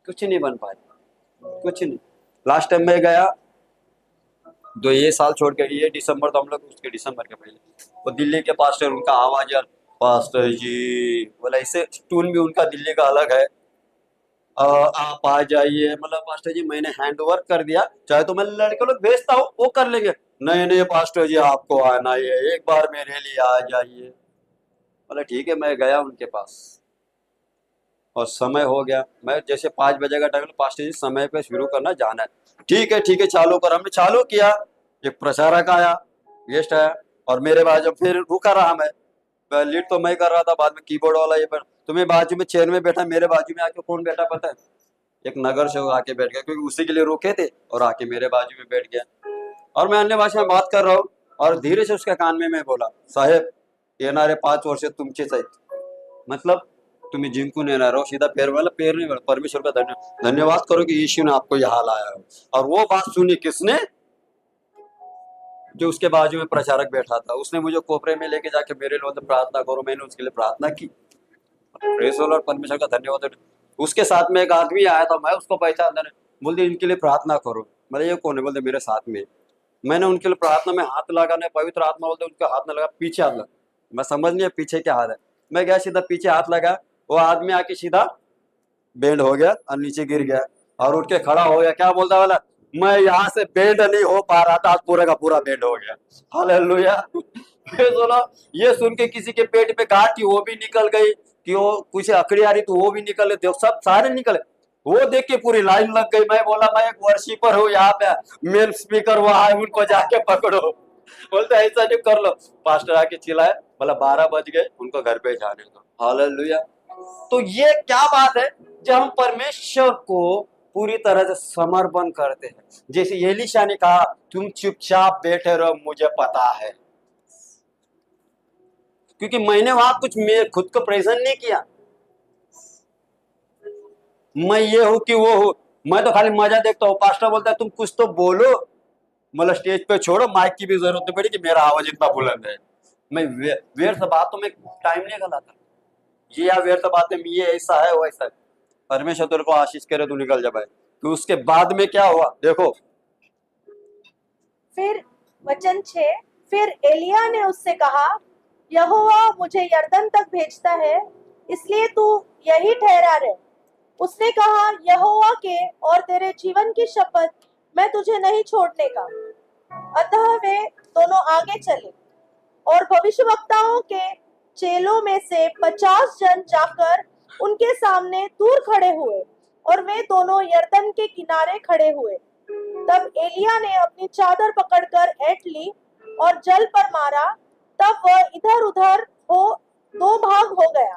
Speaker 1: कुछ नहीं बन पाए, कुछ नहीं। लास्ट टाइम मैं गया, ये साल छोड़ के, ये दिसंबर, तो हम लोग उसके दिसंबर के पहले, वो दिल्ली के पास्टर, उनका आवाज यार, पास्टर जी बोला, इसे टून भी उनका दिल्ली का अलग है। आप आ जाइए, मतलब पास्टर जी मैंने हैंड ओवर कर दिया, चाहे तो मैं लड़के लोग भेजता हूँ, वो कर लेंगे। नहीं नहीं पास्टर जी आपको आना ही है, एक बार मेरे लिए आ जाइए। बोला ठीक है, मैं गया उनके पास और समय हो गया। मैं जैसे 5 बजे का टाइम, पास्टर जी समय पे शुरू करना, जाना है। ठीक है चालू कर। हमने चालू किया, एक प्रचारक आया, गेस्ट आया, और मेरे बाद जब फिर रुका रहा, मैं लीड तो मैं कर रहा था, बाद में कीबोर्ड वाला ये पर, तुम्हें बाजू में चेयर में बैठा, मेरे बाजू में आके कौन बैठा पता है? एक नगर सेवक आके बैठ गया, क्योंकि उसी के लिए रुके थे, और आके मेरे बाजू में बैठ गया। और मैं अन्य भाषा में बात कर रहा हूँ, और धीरे से उसके कान में मैं बोला, साहेब येणारे 5 वर्ष तुमचेच आहेत, मतलब तुम्हें जिंकून येणार हो, सीधा पैर वाला, पैर नहीं वाला, परमेश्वर का धन्यवाद करो कि यीशु ने आपको यहाँ लाया हो। और वो बात सुनी किसने? जो उसके बाजू में प्रचारक बैठा था, उसने मुझे कोपरे में लेके जाके मेरे लिए प्रार्थना करो, मैंने उसके लिए प्रार्थना की। प्रेज़ द लॉर्ड, परमेश्वर का धन्यवाद। उसके साथ में एक आदमी आया था, मैं उसको पहचानता नहीं, बोलते इनके लिए प्रार्थना करो। मतलब ये कौन है? बोलते मेरे साथ में। मैंने उनके लिए प्रार्थना में हाथ लगाने, पवित्र आत्मा बोलते उनका हाथ न लगा, पीछे हाथ लगा। मैं समझ नहीं पीछे क्या हाथ है। मैं गया सीधा पीछे हाथ लगा, वो आदमी आके सीधा बेंड हो गया और नीचे गिर गया, और उठ के खड़ा हो गया। क्या बोलता वाला? मैं यहाँ से बेंड नहीं हो पा रहा था, आज पूरा का पूरा बेंड हो गया। हालेलुया। बोला, ये सुन के किसी के पेट पे गांठ थी, वो भी निकल गई, कि वो कुछ अकड़ी आ रही तो वो भी निकल गए, सब सारे निकले। वो देख के पूरी लाइन लग गई। मैं बोला मैं एक वर्शिपर हूँ, यहाँ पे मेन स्पीकर वहां है, उनको जाके पकड़ो। बोलते ऐसा नहीं, कर लो। पास्टर आके चिल्लाए, बोला 12 बज गए, उनको घर पे जाने दो। हालेलुया। तो ये क्या बात है, जब हम परमेश्वर को पूरी तरह से समर्पण करते हैं। जैसे एलीशा ने कहा, तुम चुपचाप बैठे रहो, मुझे पता है, क्योंकि मैंने वहां कुछ खुद को प्रेजेंट नहीं किया। मैं ये हूं कि वो हूं, मैं तो खाली मजा देखता हूँ। पास्टर बोलता है तुम कुछ तो बोलो, मतलब स्टेज पे छोड़ो, माइक की भी जरूरत नहीं पड़ी कि मेरा आवाज इतना बुलंद है। मैं व्यर्थ बातों में टाइम नहीं गलाता। ये या व्यर्थ बातें में ये ऐसा है वैसा है। परमेश्वर तेरे को आशीष करे, तू निकल जा भाई। तो उसके बाद में क्या हुआ देखो।
Speaker 2: फिर वचन 6, फिर एलिया ने उससे कहा, यहोवा मुझे यरदन तक भेजता है, इसलिए तू यही ठहरा रहे। उसने कहा, यहोवा के और तेरे जीवन की शपथ, मैं तुझे नहीं छोड़ने का। अतः वे दोनों आगे चले, और भविष्यवक्ताओं के चेलों में से 50 जन जाकर उनके सामने दूर खड़े हुए, और वे दोनों यरदन के किनारे खड़े हुए। तब एलिया ने अपनी चादर पकड़कर ऐंठ ली और जल पर मारा, तब वह इधर उधर हो 2 भाग हो गया,